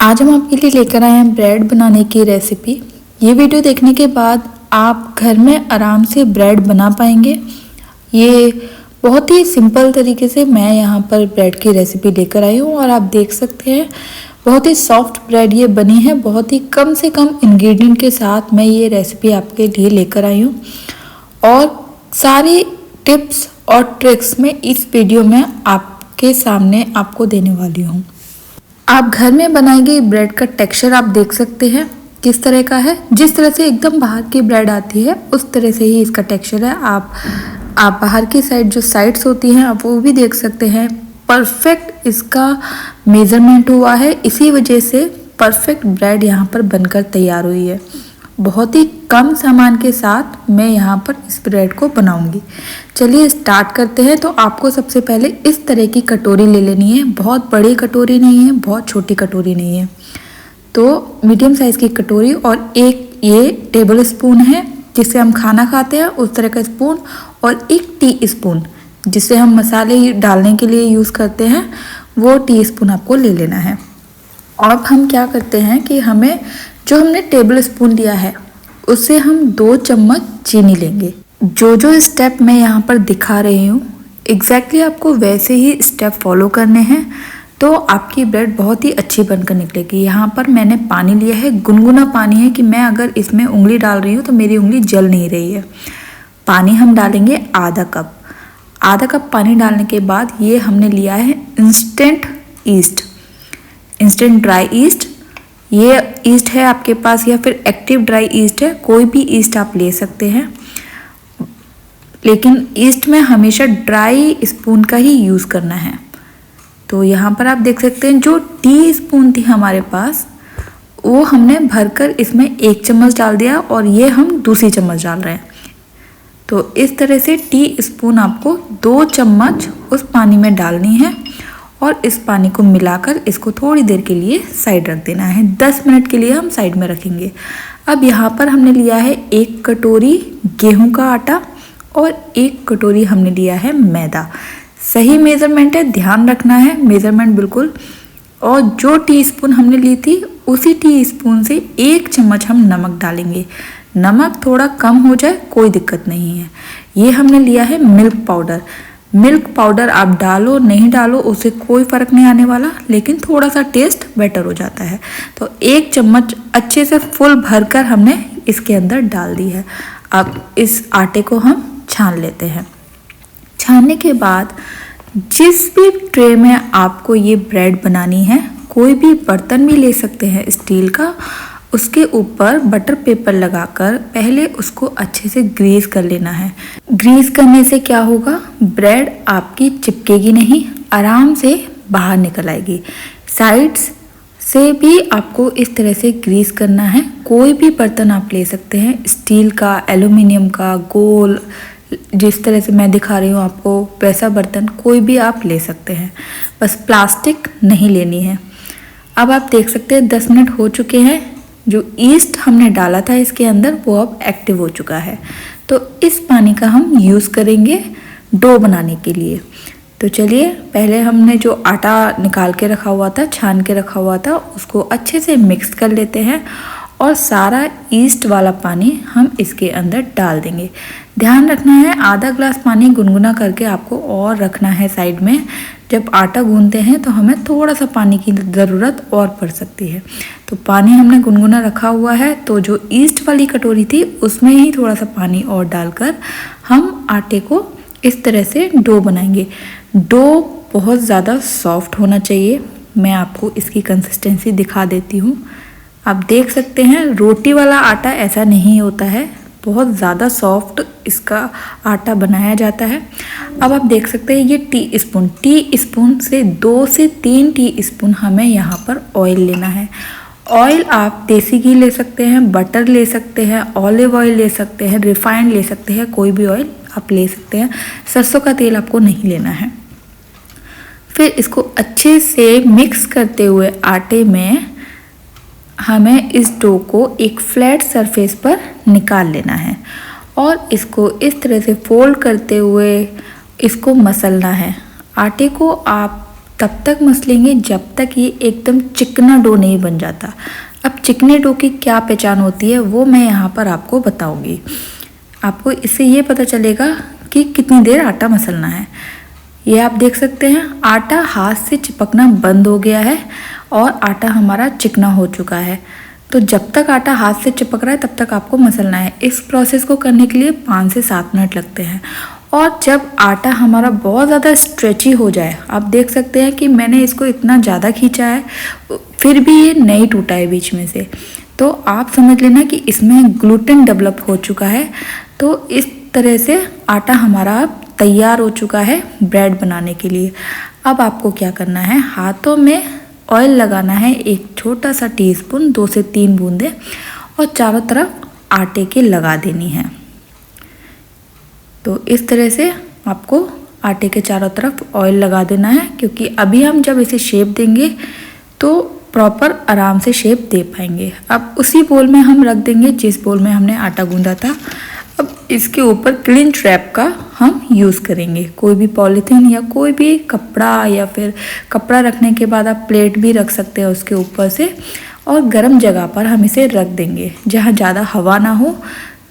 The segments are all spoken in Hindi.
आज हम आपके लिए लेकर आए हैं ब्रेड बनाने की रेसिपी। ये वीडियो देखने के बाद आप घर में आराम से ब्रेड बना पाएंगे। ये बहुत ही सिंपल तरीके से मैं यहाँ पर ब्रेड की रेसिपी लेकर आई हूँ और आप देख सकते हैं बहुत ही सॉफ्ट ब्रेड ये बनी है। बहुत ही कम से कम इंग्रेडिएंट के साथ मैं ये रेसिपी आपके लिए लेकर आई हूँ और सारी टिप्स और ट्रिक्स मैं इस वीडियो में आपके सामने आपको देने वाली हूँ। आप घर में बनाई गई ब्रेड का टेक्सचर आप देख सकते हैं किस तरह का है। जिस तरह से एकदम बाहर की ब्रेड आती है उस तरह से ही इसका टेक्सचर है। आप बाहर की साइड जो साइड्स होती हैं आप वो भी देख सकते हैं। परफेक्ट इसका मेजरमेंट हुआ है, इसी वजह से परफेक्ट ब्रेड यहाँ पर बनकर तैयार हुई है। बहुत ही कम सामान के साथ मैं यहाँ पर इस ब्रेड को बनाऊंगी। चलिए स्टार्ट करते हैं। तो आपको सबसे पहले इस तरह की कटोरी ले लेनी है। बहुत बड़ी कटोरी नहीं है, बहुत छोटी कटोरी नहीं है, तो मीडियम साइज की कटोरी और एक ये टेबल स्पून है जिससे हम खाना खाते हैं उस तरह का स्पून, और एक टी स्पून जिसे हम मसाले डालने के लिए यूज़ करते हैं वो टी स्पून आपको ले लेना है। अब हम क्या करते हैं कि हमें जो हमने टेबल स्पून लिया है उससे हम 2 चम्मच चीनी लेंगे। जो स्टेप मैं यहाँ पर दिखा रही हूँ एग्जैक्टली आपको वैसे ही स्टेप फॉलो करने हैं तो आपकी ब्रेड बहुत ही अच्छी बनकर निकलेगी। यहाँ पर मैंने पानी लिया है, गुनगुना पानी है कि मैं अगर इसमें उंगली डाल रही हूँ तो मेरी उंगली जल नहीं रही है। पानी हम डालेंगे आधा कप पानी डालने के बाद ये हमने लिया है इंस्टेंट ड्राई ईस्ट। ये ईस्ट है आपके पास या फिर एक्टिव ड्राई ईस्ट है, कोई भी ईस्ट आप ले सकते हैं, लेकिन ईस्ट में हमेशा ड्राई स्पून का ही यूज़ करना है। तो यहाँ पर आप देख सकते हैं जो टी स्पून थी हमारे पास वो हमने भरकर इसमें 1 चम्मच डाल दिया और ये हम दूसरी चम्मच डाल रहे हैं। तो इस तरह से टी स्पून आपको 2 चम्मच उस पानी में डालनी है और इस पानी को मिलाकर इसको थोड़ी देर के लिए साइड रख देना है। 10 मिनट के लिए हम साइड में रखेंगे। अब यहाँ पर हमने लिया है 1 कटोरी गेहूं का आटा और 1 कटोरी हमने लिया है मैदा। सही मेज़रमेंट है, ध्यान रखना है मेज़रमेंट बिल्कुल। और जो टीस्पून हमने ली थी उसी टीस्पून से 1 चम्मच हम नमक डालेंगे। नमक थोड़ा कम हो जाए कोई दिक्कत नहीं है। ये हमने लिया है मिल्क पाउडर आप डालो नहीं डालो उससे कोई फ़र्क नहीं आने वाला, लेकिन थोड़ा सा टेस्ट बेटर हो जाता है। तो 1 चम्मच अच्छे से फुल भरकर हमने इसके अंदर डाल दी है। अब इस आटे को हम छान लेते हैं। छानने के बाद जिस भी ट्रे में आपको ये ब्रेड बनानी है, कोई भी बर्तन भी ले सकते हैं स्टील का, उसके ऊपर बटर पेपर लगाकर पहले उसको अच्छे से ग्रीस कर लेना है। ग्रीस करने से क्या होगा, ब्रेड आपकी चिपकेगी नहीं, आराम से बाहर निकल आएगी। साइड्स से भी आपको इस तरह से ग्रीस करना है। कोई भी बर्तन आप ले सकते हैं, स्टील का, एल्युमिनियम का, गोल, जिस तरह से मैं दिखा रही हूँ आपको वैसा बर्तन कोई भी आप ले सकते हैं, बस प्लास्टिक नहीं लेनी है। अब आप देख सकते हैं 10 मिनट हो चुके हैं। जो ईस्ट हमने डाला था इसके अंदर वो अब एक्टिव हो चुका है। तो इस पानी का हम यूज़ करेंगे डो बनाने के लिए। तो चलिए पहले हमने जो आटा निकाल के रखा हुआ था, छान के रखा हुआ था, उसको अच्छे से मिक्स कर लेते हैं और सारा ईस्ट वाला पानी हम इसके अंदर डाल देंगे। ध्यान रखना है आधा ग्लास पानी गुनगुना करके आपको और रखना है साइड में। जब आटा गूंथते हैं तो हमें थोड़ा सा पानी की ज़रूरत और पड़ सकती है। तो पानी हमने गुनगुना रखा हुआ है, तो जो ईस्ट वाली कटोरी थी उसमें ही थोड़ा सा पानी और डालकर हम आटे को इस तरह से डो बनाएंगे। डो बहुत ज़्यादा सॉफ्ट होना चाहिए। मैं आपको इसकी कंसिस्टेंसी दिखा देती हूँ। आप देख सकते हैं रोटी वाला आटा ऐसा नहीं होता है, बहुत ज़्यादा सॉफ्ट इसका आटा बनाया जाता है। अब आप देख सकते हैं ये टी स्पून से 2 से 3 टीस्पून हमें यहाँ पर ऑयल लेना है। ऑयल आप देसी घी ले सकते हैं, बटर ले सकते हैं, ऑलिव ऑयल ले सकते हैं, रिफाइंड ले सकते हैं, कोई भी ऑयल आप ले सकते हैं। सरसों का तेल आपको नहीं लेना है। फिर इसको अच्छे से मिक्स करते हुए आटे में हमें इस डो को एक फ्लैट सरफेस पर निकाल लेना है और इसको इस तरह से फोल्ड करते हुए इसको मसलना है। आटे को आप तब तक मसलेंगे जब तक ये एकदम चिकना डो नहीं बन जाता। अब चिकने डो की क्या पहचान होती है वो मैं यहाँ पर आपको बताऊंगी। आपको इससे ये पता चलेगा कि कितनी देर आटा मसलना है। ये आप देख सकते हैं आटा हाथ से चिपकना बंद हो गया है और आटा हमारा चिकना हो चुका है। तो जब तक आटा हाथ से चिपक रहा है तब तक आपको मसलना है। इस प्रोसेस को करने के लिए 5 से 7 मिनट लगते हैं। और जब आटा हमारा बहुत ज़्यादा स्ट्रेची हो जाए, आप देख सकते हैं कि मैंने इसको इतना ज़्यादा खींचा है फिर भी ये नहीं टूटा है बीच में से, तो आप समझ लेना कि इसमें ग्लूटेन डेवलप हो चुका है। तो इस तरह से आटा हमारा तैयार हो चुका है ब्रेड बनाने के लिए। अब आपको क्या करना है, हाथों में ऑयल लगाना है, एक छोटा सा टीस्पून 2 से 3 बूंदें, और चारों तरफ आटे के लगा देनी है। तो इस तरह से आपको आटे के चारों तरफ ऑयल लगा देना है, क्योंकि अभी हम जब इसे शेप देंगे तो प्रॉपर आराम से शेप दे पाएंगे। अब उसी बोल में हम रख देंगे जिस बोल में हमने आटा गूंदा था। अब इसके ऊपर क्लिंच रैप का हम यूज़ करेंगे। कोई भी पॉलीथीन या कोई भी कपड़ा, या फिर कपड़ा रखने के बाद आप प्लेट भी रख सकते हैं उसके ऊपर से, और गर्म जगह पर हम इसे रख देंगे जहाँ ज़्यादा हवा ना हो।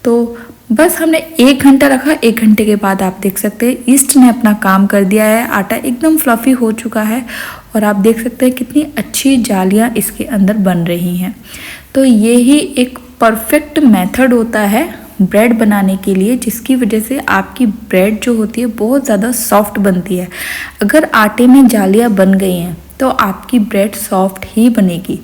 तो बस हमने 1 घंटा रखा। 1 घंटे के बाद आप देख सकते हैं ईस्ट ने अपना काम कर दिया है, आटा एकदम फ्लफी हो चुका है और आप देख सकते हैं कितनी अच्छी जालियाँ इसके अंदर बन रही हैं। तो ये ही एक परफेक्ट मेथड होता है ब्रेड बनाने के लिए, जिसकी वजह से आपकी ब्रेड जो होती है बहुत ज़्यादा सॉफ्ट बनती है। अगर आटे में जालियाँ बन गई हैं तो आपकी ब्रेड सॉफ्ट ही बनेगी।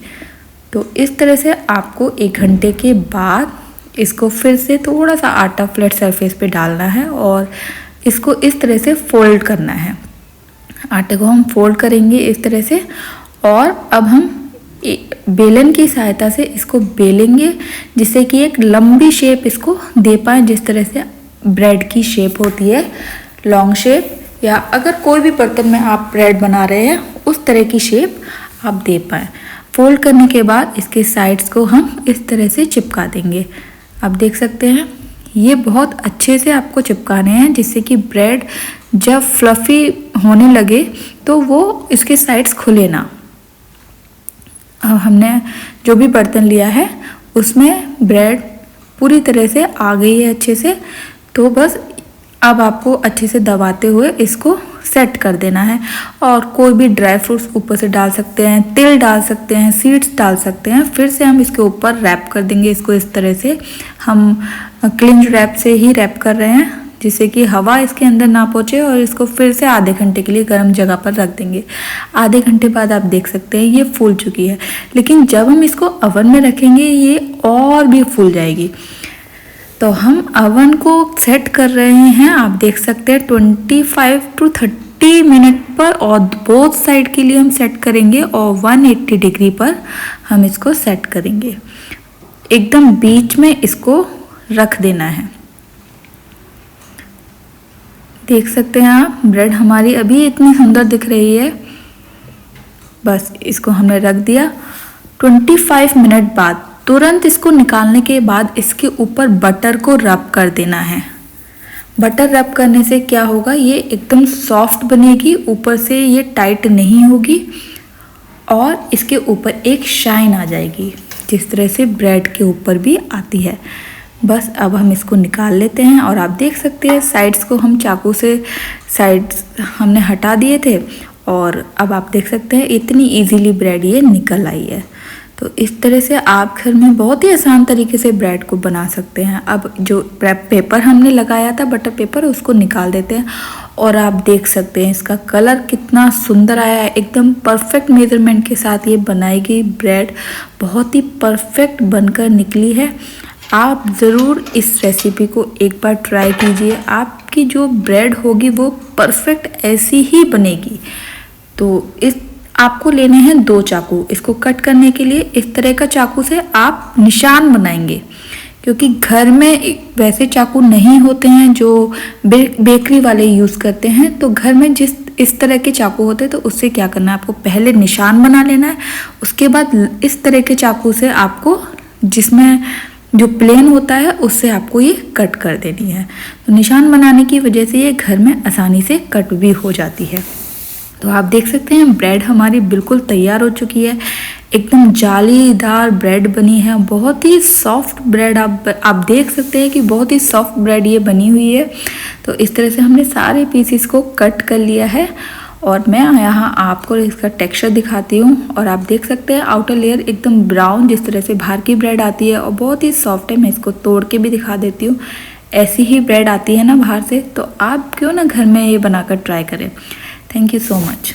तो इस तरह से आपको 1 घंटे के बाद इसको फिर से थोड़ा सा आटा फ्लैट सरफेस पे डालना है और इसको इस तरह से फोल्ड करना है। आटे को हम फोल्ड करेंगे इस तरह से, और अब हम बेलन की सहायता से इसको बेलेंगे जिससे कि एक लंबी शेप इसको दे पाएँ। जिस तरह से ब्रेड की शेप होती है लॉन्ग शेप, या अगर कोई भी बर्तन में आप ब्रेड बना रहे हैं उस तरह की शेप आप दे पाएँ। फोल्ड करने के बाद इसके साइड्स को हम इस तरह से चिपका देंगे। आप देख सकते हैं ये बहुत अच्छे से आपको चिपकाने हैं जिससे कि ब्रेड जब फ्लफी होने लगे तो वो इसके साइड्स खुले ना। अब हमने जो भी बर्तन लिया है उसमें ब्रेड पूरी तरह से आ गई है अच्छे से। तो बस अब आपको अच्छे से दबाते हुए इसको सेट कर देना है, और कोई भी ड्राई फ्रूट्स ऊपर से डाल सकते हैं, तिल डाल सकते हैं, सीड्स डाल सकते हैं। फिर से हम इसके ऊपर रैप कर देंगे इसको इस तरह से। हम क्लिंच रैप से ही रैप कर रहे हैं जिससे कि हवा इसके अंदर ना पहुंचे, और इसको फिर से आधे घंटे के लिए गर्म जगह पर रख देंगे। आधे घंटे बाद आप देख सकते हैं ये फूल चुकी है, लेकिन जब हम इसको ओवन में रखेंगे ये और भी फूल जाएगी। तो हम अवन को सेट कर रहे हैं, आप देख सकते हैं 25 to 30 मिनट पर, और बोथ साइड के लिए हम सेट करेंगे और 180 डिग्री पर हम इसको सेट करेंगे। एकदम बीच में इसको रख देना है। देख सकते हैं आप ब्रेड हमारी अभी इतनी सुंदर दिख रही है। बस इसको हमने रख दिया। 25 मिनट बाद तुरंत इसको निकालने के बाद इसके ऊपर बटर को रब कर देना है। बटर रब करने से क्या होगा, ये एकदम सॉफ्ट बनेगी, ऊपर से ये टाइट नहीं होगी और इसके ऊपर एक शाइन आ जाएगी जिस तरह से ब्रेड के ऊपर भी आती है। बस अब हम इसको निकाल लेते हैं, और आप देख सकते हैं साइड्स को हम चाकू से साइड्स हमने हटा दिए थे, और अब आप देख सकते हैं इतनी इजीली ब्रेड ये निकल आई है। तो इस तरह से आप घर में बहुत ही आसान तरीके से ब्रेड को बना सकते हैं। अब जो पेपर हमने लगाया था बटर पेपर, उसको निकाल देते हैं, और आप देख सकते हैं इसका कलर कितना सुंदर आया है। एकदम परफेक्ट मेजरमेंट के साथ ये बनाई गई ब्रेड बहुत ही परफेक्ट बनकर निकली है। आप ज़रूर इस रेसिपी को एक बार ट्राई कीजिए, आपकी जो ब्रेड होगी वो परफेक्ट ऐसी ही बनेगी। तो इस आपको लेने हैं 2 चाकू। इसको कट करने के लिए इस तरह का चाकू से आप निशान बनाएंगे, क्योंकि घर में वैसे चाकू नहीं होते हैं जो बेकरी वाले यूज़ करते हैं। तो घर में जिस इस तरह के चाकू होते हैं तो उससे क्या करना है, आपको पहले निशान बना लेना है। उसके बाद इस तरह के चाकू से आपको जिसमें जो प्लेन होता है उससे आपको ये कट कर देनी है। तो निशान बनाने की वजह से ये घर में आसानी से कट भी हो जाती है। तो आप देख सकते हैं ब्रेड हमारी बिल्कुल तैयार हो चुकी है। एकदम जालीदार ब्रेड बनी है, बहुत ही सॉफ्ट ब्रेड। आप देख सकते हैं कि बहुत ही सॉफ्ट ब्रेड ये बनी हुई है। तो इस तरह से हमने सारे पीसेस को कट कर लिया है और मैं यहाँ आपको इसका टेक्सचर दिखाती हूँ। और आप देख सकते हैं आउटर लेयर एकदम ब्राउन, जिस तरह से बाहर की ब्रेड आती है, और बहुत ही सॉफ्ट है। मैं इसको तोड़ के भी दिखा देती हूँ। ऐसी ही ब्रेड आती है ना बाहर से, तो आप क्यों ना घर में ये बनाकर ट्राई करें। Thank you so much.